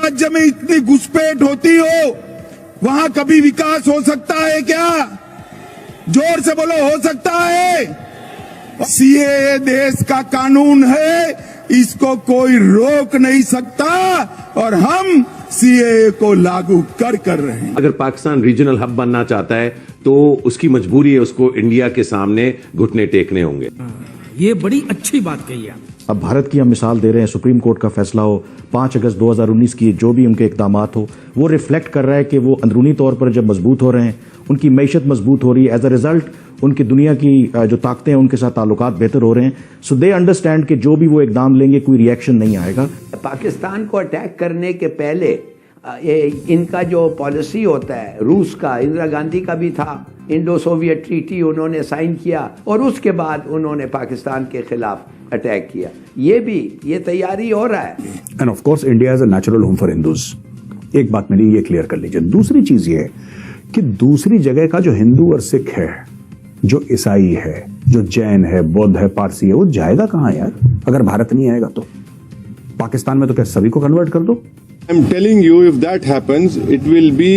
राज्य में इतनी घुसपैठ होती हो, वहां कभी विकास हो सकता है क्या? जोर से बोलो, हो सकता है? सीएए देश का कानून है, इसको कोई रोक नहीं सकता और हम सीएए को लागू कर रहे हैं। अगर पाकिस्तान रीजनल हब बनना चाहता है तो उसकी मजबूरी है, उसको इंडिया के सामने घुटने टेकने होंगे। ये बड़ी अच्छी बात कही है। अब भारत की हम मिसाल दे रहे हैं, सुप्रीम कोर्ट का फैसला हो, 5 अगस्त 2019 की जो भी उनके इकदामात हो, वो रिफ्लेक्ट कर रहा है कि वो अंदरूनी तौर पर जब मजबूत हो रहे हैं, उनकी मईशत मजबूत हो रही है, एज अ रिजल्ट उनकी दुनिया की जो ताकतें हैं उनके साथ ताल्लुकात बेहतर हो रहे हैं। सो दे अंडरस्टैंड कि जो भी वो इकदाम लेंगे कोई रिएक्शन नहीं आएगा। पाकिस्तान को अटैक करने के पहले इनका जो पॉलिसी होता है, रूस का, इंदिरा गांधी का भी था, इंडो सोवियत ट्रीटी उन्होंने साइन किया और उसके बाद उन्होंने पाकिस्तान के खिलाफ अटैक किया। ये तैयारी हो रहा है। End of course India is a natural home for Hindus. एक बात मेरी ये क्लियर कर लीजिए। दूसरी चीज ये है कि दूसरी जगह का जो हिंदू और सिख है, जो ईसाई है, जो जैन है, बौद्ध है, पारसी है, वो जाएगा कहां यार? अगर भारत नहीं आएगा तो पाकिस्तान में तो क्या सभी को कन्वर्ट कर दो? I'm telling you, if that happens, it will be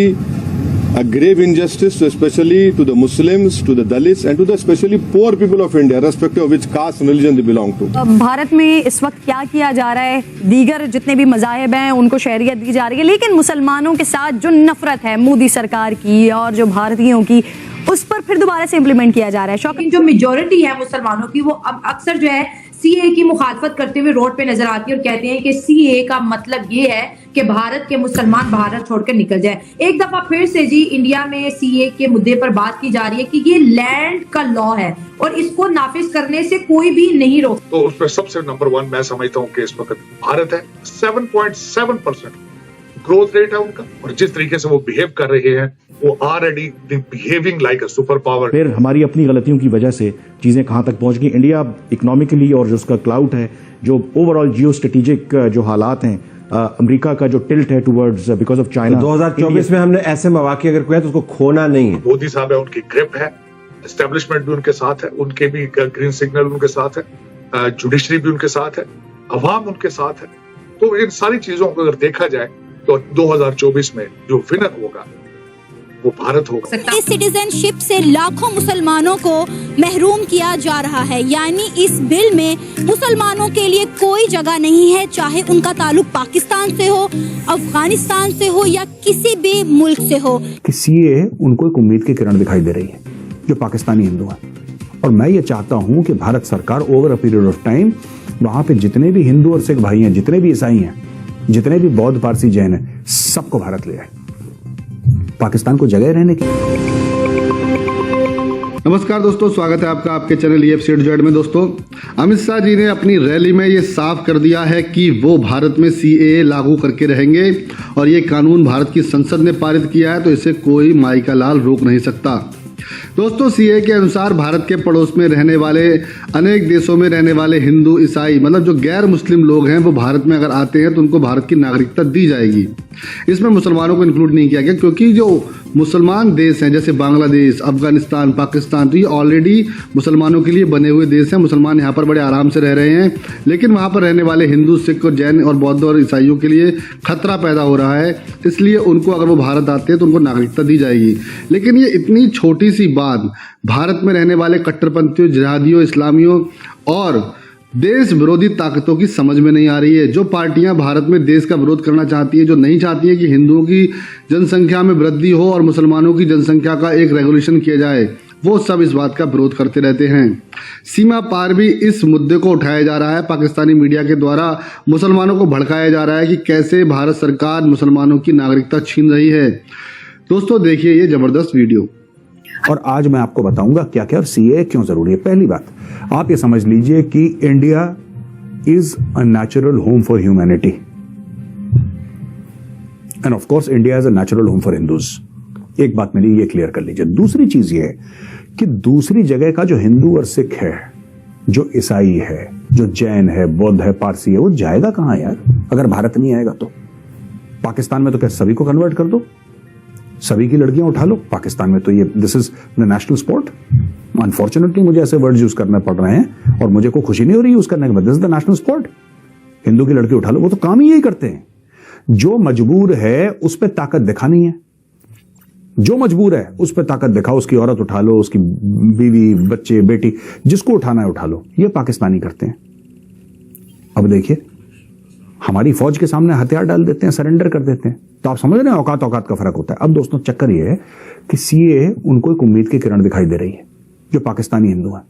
a grave injustice, especially to the Muslims, to the Dalits, and to the especially poor people of India, irrespective of which caste and religion they belong to. Bharat में इस वक्त क्या किया जा रहा है? दीगर जितने भी मज़ाहिब हैं उनको शहरियत दी जा रही है, लेकिन मुसलमानों के साथ जो नफरत है मोदी सरकार की और जो भारतीयों की, उस पर फिर दोबारा से इम्प्लीमेंट किया जा रहा है। शौकीन जो मेजोरिटी है मुसलमानों की, वो अब अक्सर जो है सीए की मुखालफत करते हुए रोड पे नजर आती है और कहते हैं कि सीए का मतलब ये है कि भारत के मुसलमान भारत छोड़कर निकल जाए। एक दफा फिर से जी इंडिया में सीए के मुद्दे पर बात की जा रही है कि ये लैंड का लॉ है और इसको नाफिज करने से कोई भी नहीं रोक। तो उसमें सबसे नंबर 1 मैं समझता हूँ कि इस वक्त भारत है। 7.7% ग्रोथ रेट है उनका, और जिस तरीके से वो बिहेव कर रहे हैं, वो already behaving like a super power. फिर हमारी अपनी गलतियों की वजह से चीजें कहां तक पहुंच गई। इंडिया इकोनॉमिकली और जो उसका क्लाउड है, जो ओवरऑल जियो स्ट्रेटेजिक जो हालात हैं, अमेरिका का जो टिल्ट है टुवर्ड्स बिकॉज ऑफ चाइना, 2024 में हमने ऐसे मौके अगर कोई है तो उसको खोना नहीं है। मोदी साहब है, उनकी ग्रिप है, एस्टेब्लिशमेंट भी उनके साथ है, उनके भी ग्रीन सिग्नल उनके साथ है, जुडिशरी भी उनके साथ है, अवाम उनके साथ है। तो इन सारी चीजों को अगर देखा जाए तो 2024 में जो विनर होगा वो भारत होगा। इस सिटीजनशिप से लाखों मुसलमानों को महरूम किया जा रहा है, यानी इस बिल में मुसलमानों के लिए कोई जगह नहीं है, चाहे उनका ताल्लुक पाकिस्तान से हो, अफगानिस्तान से हो या किसी भी मुल्क से हो। कि सीए उनको एक उम्मीद की किरण दिखाई दे रही है जो पाकिस्तानी हिंदू हैं, और मैं ये चाहता हूं कि भारत सरकार over a period of time वहां पे जितने भी हिंदू और सिख भाई हैं, जितने भी ईसाई हैं, जितने भी बौद्ध पारसी जैन हैं, सबको भारत ले आए, पाकिस्तान को जगह रहने की। नमस्कार दोस्तों, स्वागत है आपका आपके चैनल EFC में। दोस्तों, अमित शाह जी ने अपनी रैली में ये साफ कर दिया है कि वो भारत में CAA लागू करके रहेंगे और ये कानून भारत की संसद ने पारित किया है, तो इसे कोई माई का लाल रोक नहीं सकता। दोस्तों, CAA के अनुसार भारत के पड़ोस में रहने वाले अनेक देशों में रहने वाले हिंदू, ईसाई, मतलब जो गैर मुस्लिम लोग हैं, वो भारत में अगर आते हैं तो उनको भारत की नागरिकता दी जाएगी। इसमें मुसलमानों को इंक्लूड नहीं किया गया, क्योंकि जो मुसलमान देश हैं जैसे बांग्लादेश, अफगानिस्तान, पाकिस्तान, तो ये ऑलरेडी मुसलमानों के लिए बने हुए देश हैं। मुसलमान यहाँ पर बड़े आराम से रह रहे हैं, लेकिन वहाँ पर रहने वाले हिंदू, सिख और जैन और बौद्ध और ईसाइयों के लिए खतरा पैदा हो रहा है। इसलिए उनको अगर वो भारत आते हैं तो उनको नागरिकता दी जाएगी। लेकिन ये इतनी छोटी सी बात भारत में रहने वाले कट्टरपंथियों, जिहादियों, इस्लामियों और देश विरोधी ताकतों की समझ में नहीं आ रही है। जो पार्टियां भारत में देश का विरोध करना चाहती है, जो नहीं चाहती है कि हिंदुओं की जनसंख्या में वृद्धि हो और मुसलमानों की जनसंख्या का एक रेगुलेशन किया जाए, वो सब इस बात का विरोध करते रहते हैं। सीमा पार भी इस मुद्दे को उठाया जा रहा है। पाकिस्तानी मीडिया के द्वारा मुसलमानों को भड़काया जा रहा है कि कैसे भारत सरकार मुसलमानों की नागरिकता छीन रही है। दोस्तों, देखिए ये जबरदस्त वीडियो। और आज मैं आपको बताऊंगा क्या क्या और CAA क्यों जरूरी है। पहली बात, आप ये समझ लीजिए कि India is a natural home for humanity end of course India is a natural home for Hindus. एक बात मेरी ये क्लियर कर लीजिए। दूसरी चीज ये है कि दूसरी जगह का जो हिंदू और सिख है, जो ईसाई है, जो जैन है, बौद्ध है, पारसी है, वो जाएगा कहां यार? अगर भारत नहीं आएगा तो पाकिस्तान में तो क्या सभी को कन्वर्ट कर दो, सभी की लड़कियां उठा लो? पाकिस्तान में तो ये this is the national sport. Unfortunately मुझे ऐसे वर्ड यूज करने पड़ रहे हैं और मुझे कोई खुशी नहीं हो रही यूज करने के बाद। This is the national sport. Hindu की लड़की उठा लो, वो तो काम ही यही करते हैं। जो मजबूर है उस पर ताकत दिखानी है, जो मजबूर है उस पर ताकत दिखाओ, उसकी औरत उठा लो, उसकी बीवी, बच्चे, बेटी, जिसको उठाना है उठा लो। ये पाकिस्तानी करते हैं। अब देखिए, हमारी फौज के सामने हथियार डाल देते हैं, सरेंडर कर देते हैं। तो आप समझ रहे हैं औकात औकात का फर्क होता है। अब दोस्तों, चक्कर ये है कि सीए उनको एक उम्मीद की किरण दिखाई दे रही है, जो पाकिस्तानी हिंदू हैं।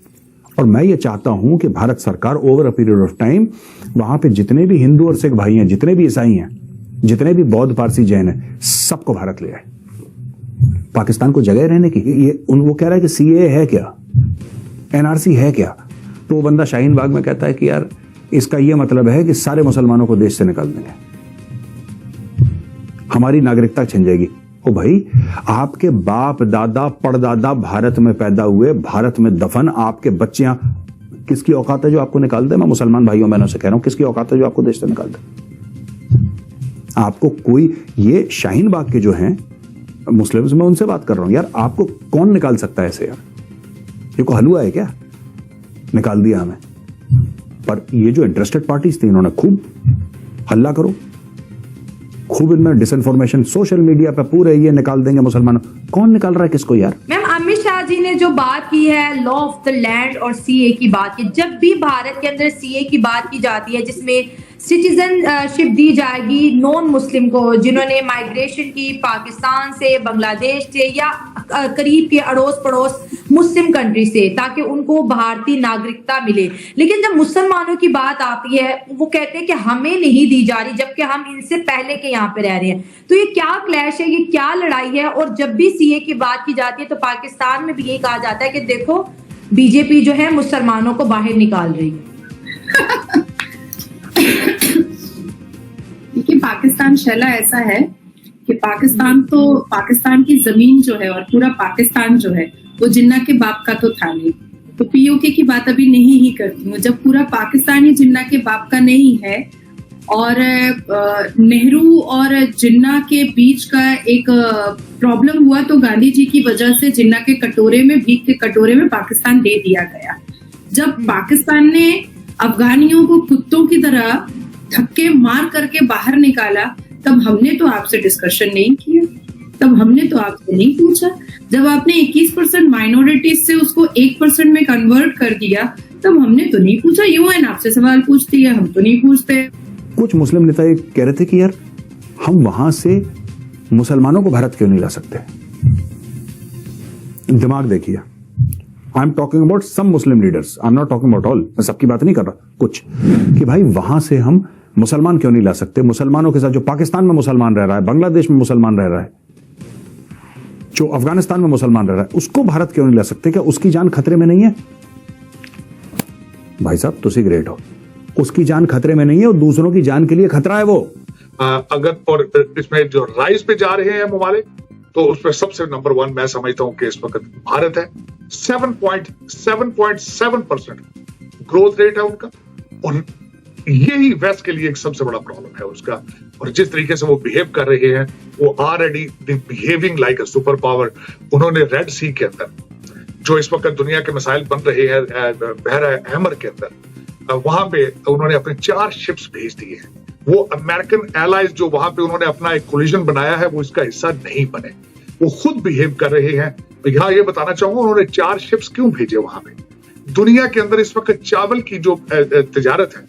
और मैं ये चाहता हूं कि भारत सरकार over a period of time वहां पे जितने भी हिंदू और सिख भाई हैं, जितने भी ईसाई हैं, जितने भी बौद्ध, पारसी, जैन हैं, सबको भारत ले आए। पाकिस्तान को जगह रहने की। ये वो कह रहा है कि सीए है क्या, एनआरसी है क्या। तो वो बंदा शाहीन बाग में कहता है कि यार इसका ये मतलब है कि सारे मुसलमानों को देश से निकाल देंगे, हमारी नागरिकता छिन जाएगी। ओ भाई, आपके बाप दादा पड़दादा भारत में पैदा हुए, भारत में दफन, आपके बच्चियां, किसकी औकात है जो आपको निकाल दे? मैं मुसलमान भाइयों बहनों से कह रहा हूं, किसकी औकात है जो आपको देश से निकाल दे? आपको कोई, ये शाहीन बाग के जो हैं मुस्लिम्स, मैं उनसे बात कर रहा हूं, यार आपको कौन निकाल सकता है ऐसे? यार ये को हलवा है क्या, निकाल दिया हमें? पर ये जो इंटरेस्टेड पार्टीज थी, इन्होंने खूब हल्ला करो, खूब इनमें डिसइंफॉर्मेशन सोशल मीडिया पे पूरे, ये निकाल देंगे मुसलमानों। कौन निकाल रहा है किसको यार? मैम, अमित शाह जी ने जो बात की है लॉ ऑफ द लैंड और सीए की बात की, जब भी भारत के अंदर सीए की बात की जाती है जिसमें सिटीजनशिप दी जाएगी नॉन मुस्लिम को, जिन्होंने माइग्रेशन की पाकिस्तान से, बांग्लादेश से या करीब के अड़ोस पड़ोस मुस्लिम कंट्री से, ताकि उनको भारतीय नागरिकता मिले। लेकिन जब मुसलमानों की बात आती है, वो कहते हैं कि हमें नहीं दी जा रही, जबकि हम इनसे पहले के यहाँ पे रह रहे हैं। तो ये क्या क्लैश है, ये क्या लड़ाई है? और जब भी सीए की बात की जाती है तो पाकिस्तान में भी ये कहा जाता है कि देखो बीजेपी जो है मुसलमानों को बाहर निकाल रही है। देखिए, पाकिस्तान शैला ऐसा है कि पाकिस्तान की जमीन जो है और पूरा पाकिस्तान जो है वो जिन्ना के बाप का तो था नहीं। तो पीओके की बात अभी नहीं ही करती हूँ। जब पूरा पाकिस्तान ही जिन्ना के बाप का नहीं है और नेहरू और जिन्ना के बीच का एक प्रॉब्लम हुआ, तो गांधी जी की वजह से जिन्ना के कटोरे में, भीख के कटोरे में पाकिस्तान दे दिया गया। जब पाकिस्तान ने अफगानियों को कुत्तों की तरह धक्के मार करके बाहर निकाला, तब हमने तो आपसे डिस्कशन नहीं किया, तब हमने तो आपसे नहीं पूछा। जब आपने 21% माइनॉरिटीज से उसको 1% में कन्वर्ट कर दिया, तब हमने तो नहीं पूछा। यूएन आपसे सवाल पूछती है, हम तो नहीं पूछते। कुछ मुस्लिम नेता ये कह रहे थे कि यार हम वहां से मुसलमानों को भारत क्यों नहीं ला सकते? दिमाग देखिए, I am talking about some Muslim leaders, I am not talking about all, मैं सबकी बात नहीं कर रहा, कुछ, कि भाई वहां से हम मुसलमान क्यों नहीं ला सकते? मुसलमानों के साथ जो पाकिस्तान में मुसलमान रह रहा है, बांग्लादेश में मुसलमान रह रहा है, जो अफगानिस्तान में मुसलमान रह रहा है, उसको भारत क्यों नहीं ला सकते? क्या उसकी जान खतरे में नहीं है? भाई साहब तुसी ग्रेट हो, उसकी जान खतरे में नहीं है, और दूसरों की जान के लिए खतरा है वो। अगर और इसमें जो राइज पे जा रहे हैं ममालिक, तो उसमें सबसे नंबर 1 मैं समझता हूं कि इस वक्त भारत है। 7.7% ग्रोथ रेट है उनका, और यही वेस्ट के लिए एक सबसे बड़ा प्रॉब्लम है उसका। और जिस तरीके से वो बिहेव कर रहे हैं, वो already behaving like a super power. उन्होंने रेड सी के अंदर जो इस वक्त दुनिया के मिसाइल बन रहे हैं, बहरा अहमर के अंदर, वहां पे उन्होंने अपने 4 शिप्स भेज दिए हैं। वो अमेरिकन एलाइज जो वहां पे उन्होंने अपना एक कोलिजन बनाया है, वो इसका हिस्सा नहीं बने, वो खुद बिहेव कर रहे हैं। यहां ये बताना चाहूंगा, उन्होंने 4 शिप्स क्यों भेजे वहां पे? दुनिया के अंदर इस वक्त चावल की जो तिजारत है,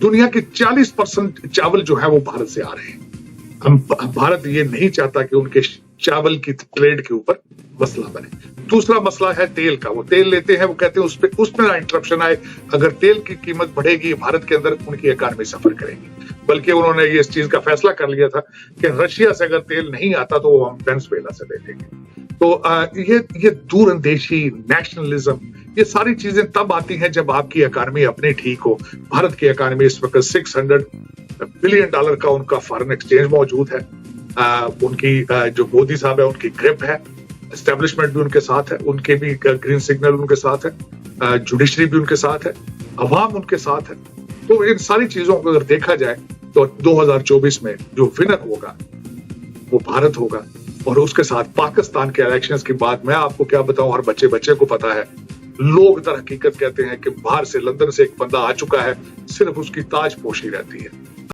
दुनिया के 40% चावल जो है वो भारत से आ रहे हैं। भारत ये नहीं चाहता कि उनके चावल की ट्रेड के ऊपर मसला बने। दूसरा मसला है तेल का। वो तेल लेते हैं, वो कहते हैं उसमें ना इंटरप्शन आए। अगर तेल की कीमत बढ़ेगी भारत के अंदर, उनकी इकॉनमी सफर करेगी। बल्कि उन्होंने ये इस चीज का फैसला कर लिया था कि रशिया से अगर तेल नहीं आता तो वो हम वेनेजुएला से ले लेंगे। तो ये दूरंदेशी नेशनलिज्म, ये सारी चीजें तब आती हैं जब आपकी इकॉनमी अपनी ठीक हो। भारत की इकॉनमी इस वक्त $600 बिलियन का उनका फॉरेन एक्सचेंज मौजूद है। उनकी जो मोदी साहब है उनकी ग्रिप है, एस्टेब्लिशमेंट भी उनके साथ है, उनके भी ग्रीन सिग्नल उनके साथ है, जुडिशरी भी उनके साथ है, अवाम उनके साथ है। तो इन सारी चीजों को अगर देखा जाए तो 2024 में जो विनर होगा वो भारत होगा। और उसके साथ पाकिस्तान के इलेक्शंस की बात मैं आपको क्या बताऊं, हर बच्चे को पता है। लोग दर हकीकत कहते हैं कि बाहर से, लंदन से एक बंदा आ चुका है, सिर्फ उसकी ताजपोशी रहती है।